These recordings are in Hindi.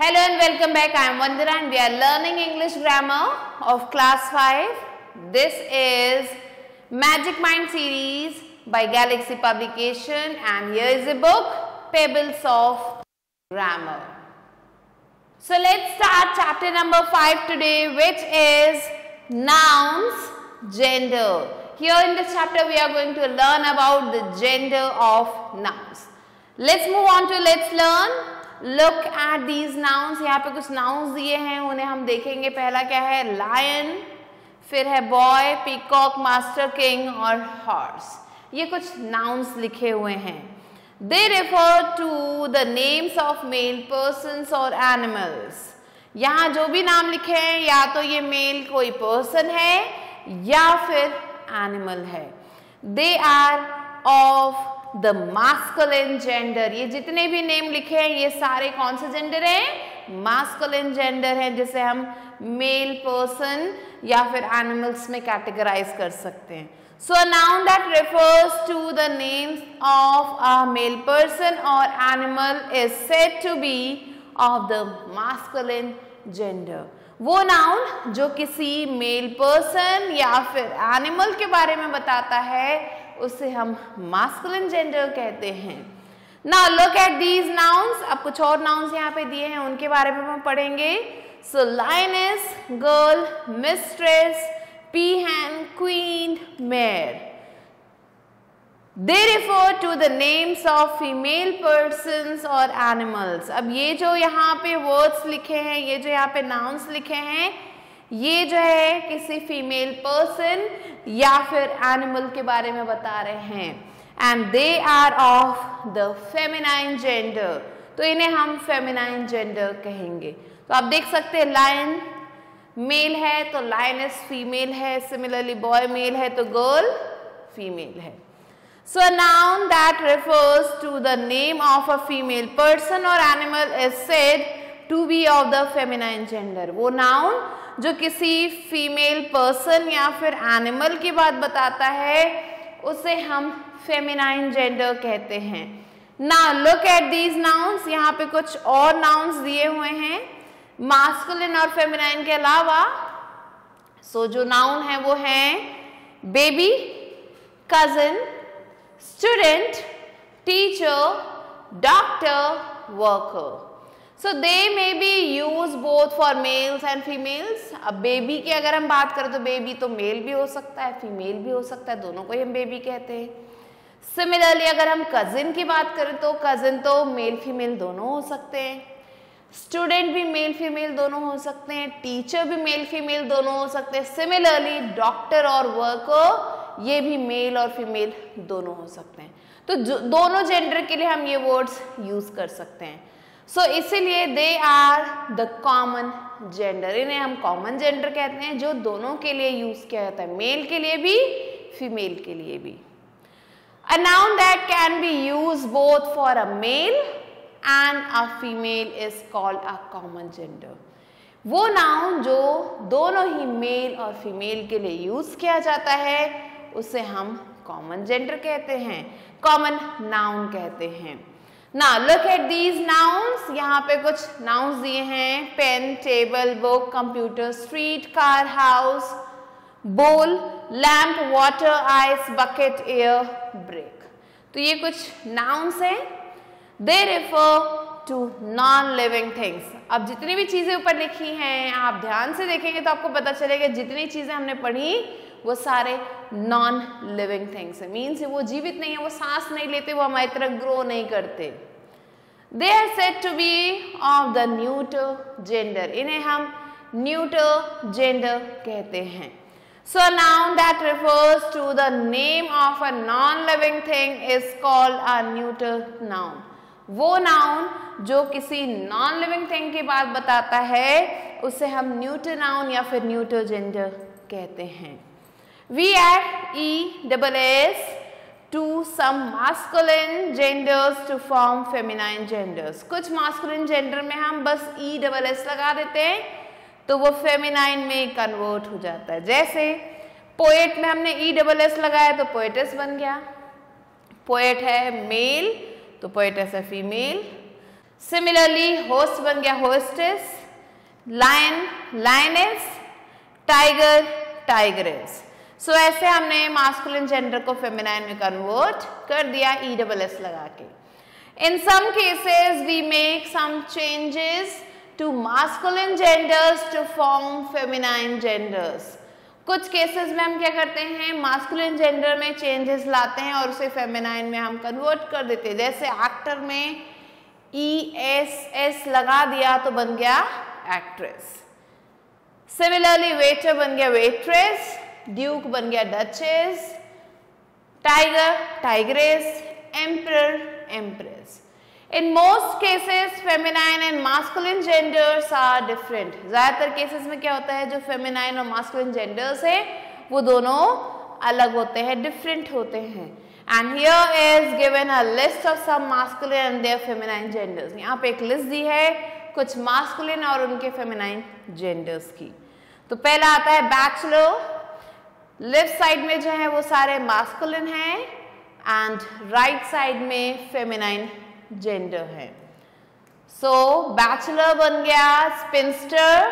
Hello and welcome back. I am Vandana and we are learning English grammar of class 5. This is Magic Mind series by Galaxy Publication and here is the book Pebbles of Grammar. So let's start chapter number 5 today, which is nouns, gender. Here in this chapter we are going to learn about the gender of nouns. Let's move on to let's learn. Look at these nouns. यहाँ पे कुछ nouns दिए हैं, उन्हें हम देखेंगे. पहला क्या है? Lion, फिर है boy, peacock, master, king और horse. ये कुछ nouns लिखे हुए हैं. They refer to the names of male persons or animals. यहाँ जो भी नाम लिखे हैं या तो ये मेल कोई पर्सन है या फिर एनिमल है. They are of the masculine gender. ये जितने भी नेम लिखे हैं ये सारे कौन से जेंडर हैं? masculine gender हैं, जिसे हम मेल पर्सन या फिर एनिमल्स में कैटेगराइज कर सकते हैं. So a noun that refers to the names of a male person or animal is said to be of the masculine gender. वो नाउन जो किसी मेल पर्सन या फिर एनिमल के बारे में बताता है उसे हम masculine gender कहते हैं. Now look at these nouns. अब कुछ और nouns यहाँ पे दिए हैं, उनके बारे में हम पढ़ेंगे. So lioness, girl, mistress, peahen, queen, mare. They refer to the names of female persons or animals. अब ये जो यहाँ पे words लिखे हैं, ये जो यहाँ पे nouns लिखे हैं, ये जो है किसी फीमेल पर्सन या फिर एनिमल के बारे में बता रहे हैं. And they are of the feminine gender. तो इन्हें हम फेमिनाइन जेंडर कहेंगे. तो आप देख सकते हैं लायन मेल है तो लायनेस फीमेल है. सिमिलरली बॉय मेल है तो गर्ल फीमेल है. So a noun that refers to the name of a female person और animal is said to be of the feminine gender. वो नाउन जो किसी फीमेल पर्सन या फिर एनिमल की बात बताता है उसे हम फेमिनाइन जेंडर कहते हैं. Now look at these nouns. यहाँ पे कुछ और नाउन्स दिए हुए हैं मास्कुलिन और फेमिनाइन के अलावा. सो जो नाउन है वो है baby, cousin, student, teacher, doctor, worker. So they may be used both for males and females. अब बेबी की अगर हम बात करें तो बेबी तो मेल भी हो सकता है, फीमेल भी हो सकता है, दोनों को ही हम बेबी कहते हैं. सिमिलरली अगर हम कजिन की बात करें तो कजिन तो मेल फीमेल दोनों हो सकते हैं. स्टूडेंट भी मेल फीमेल दोनों हो सकते हैं. टीचर भी मेल फीमेल दोनों हो सकते हैं. सिमिलरली डॉक्टर और वर्कर ये भी मेल और फीमेल दोनों हो सकते हैं. तो दोनों जेंडर के लिए हम ये वर्ड्स यूज कर सकते हैं. सो इसीलिए they are the common gender. इन्हें हम कॉमन जेंडर कहते हैं जो दोनों के लिए यूज किया जाता है, मेल के लिए भी फीमेल के लिए भी. अ noun that can be use both for a male and a female is called a common gender. वो नाउन जो दोनों ही मेल और फीमेल के लिए यूज किया जाता है उसे हम कॉमन जेंडर कहते हैं, कॉमन नाउन कहते हैं. Now look at these nouns. यहाँ पे कुछ nouns दिए हैं pen, table, book, computer, street, car, house, bowl, lamp, water, ice, bucket, air, break. तो ये कुछ nouns हैं. They refer to non-living things. अब जितनी भी चीजें ऊपर लिखी हैं आप ध्यान से देखेंगे तो आपको पता चलेगा जितनी चीजें हमने पढ़ी वो सारे नॉन लिविंग थिंग्स है. मीन्स वो जीवित नहीं है, वो सांस नहीं लेते, वो हमारी तरह ग्रो नहीं करते. They are said to be of the neuter gender. इन्हें हम न्यूटर जेंडर कहते हैं. So a noun that refers to the name of a non living thing is called a neuter noun. वो नाउन जो किसी नॉन लिविंग थिंग की बात बताता है उसे हम न्यूटर नाउन या फिर न्यूटर जेंडर कहते हैं. We add ESS to some masculine genders to form feminine genders. कुछ masculine gender में हम बस ESS लगा देते हैं तो वो feminine में कन्वर्ट हो जाता है. जैसे पोएट में हमने ESS लगाया तो पोएटेस बन गया. पोएट है मेल तो पोएटेस है फीमेल. सिमिलरली होस्ट बन गया hostess, lion lioness, tiger tigress. So ऐसे हमने मास्कुलिन जेंडर को फेमिनाइन में कन्वर्ट कर दिया ESS लगा के। In some cases we make some changes to masculine genders to form feminine genders. कुछ केसेस में हम क्या करते हैं, मास्कुलिन जेंडर में चेंजेस लाते हैं और उसे फेमिनाइन में हम कन्वर्ट कर देते हैं। जैसे एक्टर में ESS लगा दिया तो बन गया एक्ट्रेस। सिमिलरली वेटर बन गया वेट्रेस, ड्यूक बन गया duchess, tiger tigress, emperor empress. In most cases feminine and masculine genders are different. ज़्यादातर केसेस में क्या होता है, जो फेमिनाइन और मास्कुलिन जेंडर्स है वो दोनों अलग होते हैं, डिफरेंट होते हैं। And here is given a list of some masculine and their feminine genders. यहाँ पे एक लिस्ट दी है कुछ मास्कुलिन और उनके फेमिनाइन जेंडर्स की। तो पहला आता है बैचलर। लेफ्ट साइड में जो है वो सारे मास्कुलिन हैं एंड राइट साइड में फेमिनाइन जेंडर है। सो बैचलर बन गया spinster,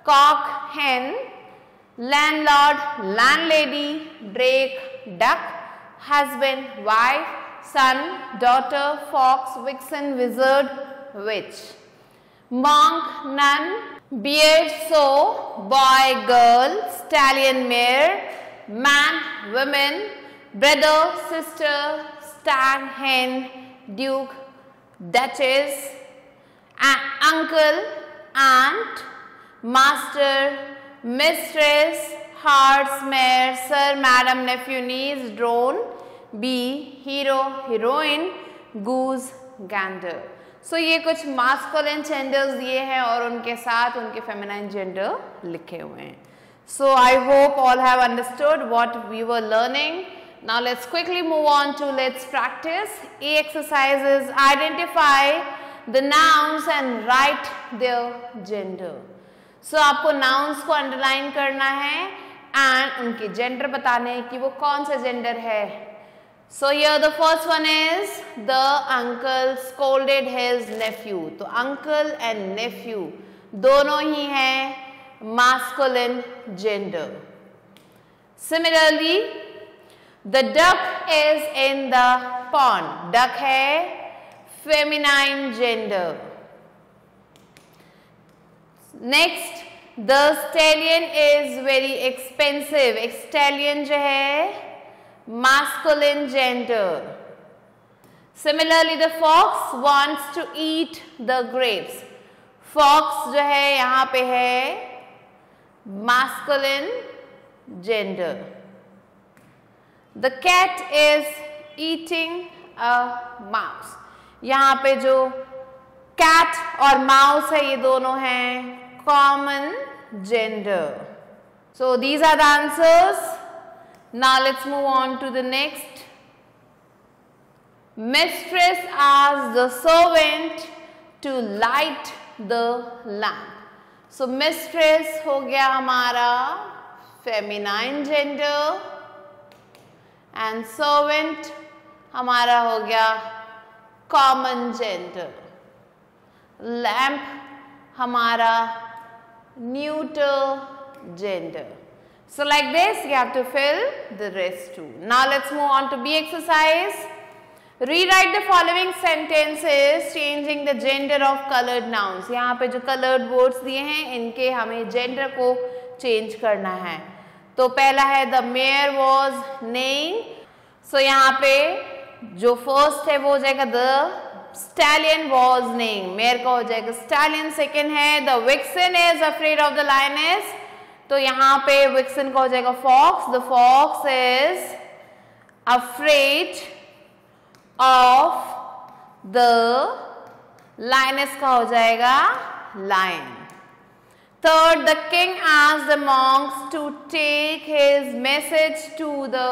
cock hen, landlord landlady, drake duck, husband wife, son daughter, fox vixen, wizard witch. Monk nun, beard sow, boy girl, stallion mare, man women, brother sister, stag hen, duke duchess, uncle aunt, master mistress, hearts mare, sir madam nephew niece, drone, bee hero heroine, goose gander। सो ये कुछ मास्कुलिन जेंडर्स दिए हैं और उनके साथ उनके फेमिनाइन जेंडर लिखे हुए हैं। So I hope all have understood what we were learning. Now let's quickly move on to let's practice. A exercise is identify the nouns and write their gender. So आपको nouns को underline करना है and उनके gender बताने हैं कि वो कौन सा gender है। So here the first one is the uncle scolded his nephew. तो uncle and nephew दोनों ही हैं masculine gender. Similarly, the duck is in the pond. Duck है feminine gender. Next, the stallion is very expensive. Stallion जो है masculine gender. Similarly, the fox wants to eat the grapes. Fox जो है यहाँ पे है masculine gender. The cat is eating a mouse. यहाँ पे जो cat और mouse है ये दोनों हैं common gender. So these are the answers. Now let's move on to the next. Mistress asked the servant to light the lamp. So mistress हो गया हमारा feminine gender. And servant हमारा हो गया common gender. Lamp हमारा neuter gender. So like this you have to fill the rest too. Now let's move on to B exercise. Rewrite the following sentences changing the gender of colored nouns. यहाँ पे जो colored words दिए हैं इनके हमें gender को change करना है। तो पहला है the mare was neighing. So यहाँ पे जो first है वो हो जाएगा the stallion was neighing. mare का हो जाएगा stallion. second है the vixen is afraid of the lioness. तो यहाँ पे vixen का हो जाएगा fox. The fox is afraid of the lioness का हो जाएगा lion. Third, the king asked the monks to take his message to the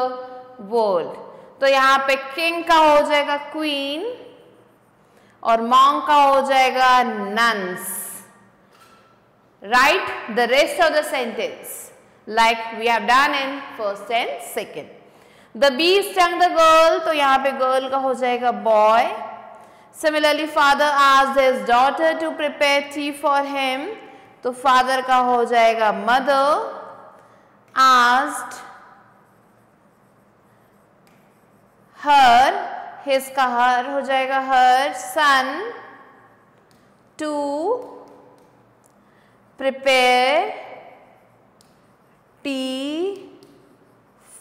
world. तो यहाँ पे king का हो जाएगा queen और monk का हो जाएगा nuns. Write the rest of the sentence like we have done in first and second. The bee stung the girl. तो यहाँ पे girl का हो जाएगा boy. Similarly, father asked his daughter to prepare tea for him. तो father का हो जाएगा mother asked her, his का her हो जाएगा her son to prepare tea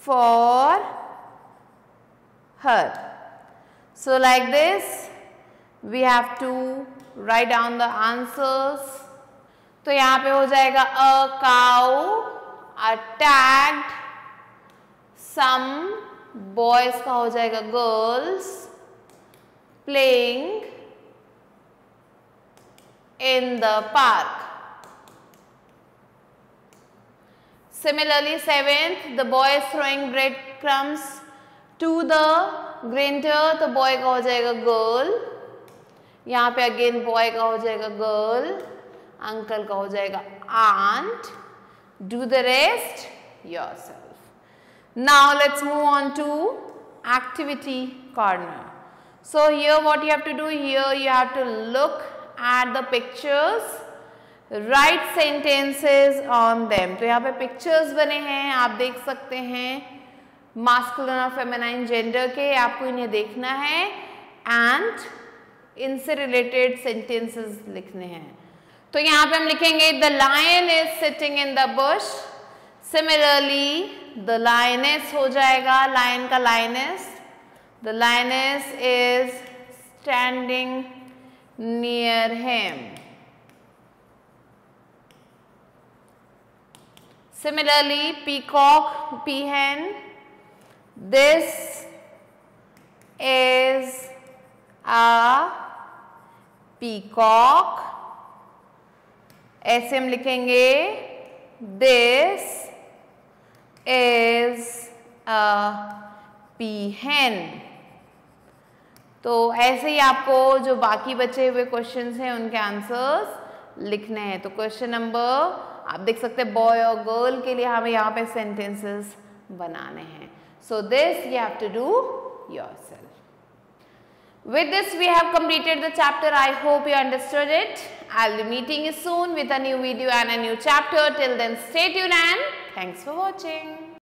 for her. So like this we have to write down the answers. तो यहाँ पे हो जाएगा a cow attacked some boys का हो जाएगा girls playing in the park. Similarly, 7th, the boy is throwing breadcrumbs to the grinder. तो boy का हो जाएगा girl. यहाँ पे again boy का हो जाएगा girl. Uncle का हो जाएगा aunt. Do the rest yourself. Now let's move on to activity corner. So here what you have to do, here you have to look at the pictures, write sentences on them. तो यहाँ पे pictures बने हैं, आप देख सकते हैं masculine और feminine gender के, आपको इन्हें देखना है and इनसे related sentences लिखने हैं. तो यहाँ पे हम लिखेंगे the lion is sitting in the bush. Similarly, the lioness हो जाएगा lion का lioness. The lioness is standing near him. Similarly, peacock, peahen. This is a peacock. ऐसे हम लिखेंगे this is a peahen. तो ऐसे ही आपको जो बाकी बचे हुए क्वेश्चंस हैं उनके आंसर्स लिखने हैं. तो क्वेश्चन नंबर आप देख सकते हैं बॉय और गर्ल के लिए हमें यहाँ पे सेंटेंसेस बनाने हैं. So this you have to do yourself. With this we have completed the chapter. I hope you understood it. I'll be meeting you soon with a new video and a new chapter. Till then, stay tuned and thanks for watching.